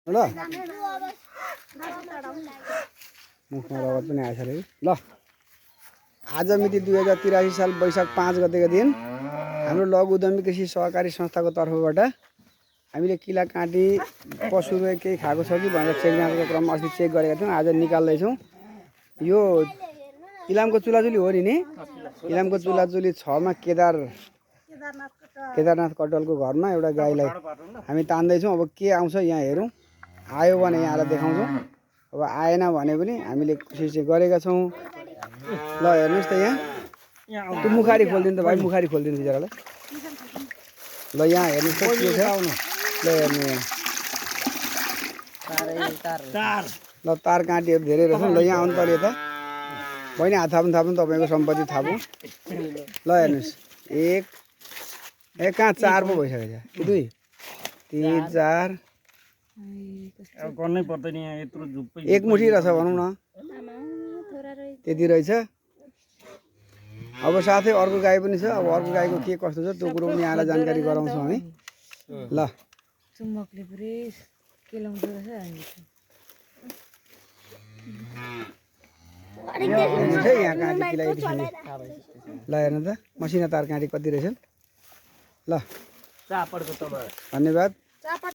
ल मुखमा रगत पनि आएछ अरे ल आज मिति 2083 साल वैशाख 5 गतेको दिन हाम्रो लघु उद्यमी कृषि सहकारी संस्थाको तर्फबाट हामीले किला काँटी पशुले केही खाएको छ कि भनेर चेक जाँचको क्रममा अस्ति चेक गरेका थियौँ। आज निकाल्दैछौँ। यो इलामको चुलाचुली हो नि इलामको चुलाचुली 6 मा केदारनाथ कटवालको घरमा एउटा गाईलाई हामी तान्दैछौँ। अब के आउँछ यहाँ हेरौँ। आयो भने यहाँलाई देखाउँछौँ। अब आएन भने पनि हामीले कोसिस गरेका छौँ। ल हेर्नुहोस् त यहाँ त्यो मुखारी खोलिदिनु त भाइ, मुखारी खोलिदिनु बिचरालाई। ल यहाँ हेर्नुहोस् त के छ। ल हेर्नु ल तार काँटीहरू धेरै रहेछ। ल यहाँ आउनु पर्यो त बहिनी, हात थाप्नु तपाईँको सम्पत्ति थाप्नु। ल हेर्नुहोस् कहाँ 4 पो भइसकेको छ कि 2 3 4 गर्नै पर्दैन यहाँ यत्रो झुप्पै एक मुठी रहेछ भनौँ न, त्यति रहेछ। अब साथै अर्को गाई पनि छ। अब अर्को गाईको के कस्तो छ त्यो कुरो पनि यहाँलाई जानकारी गराउँछौँ हामी। ल चुम्बकले पुरै केलाउँदो रहेछ हेर्नुहोस् है यहाँ काँटी किला यति खाले। ल हेर्नु त मसिना तार काँटी कति रहेछन्। ल धन्यवाद।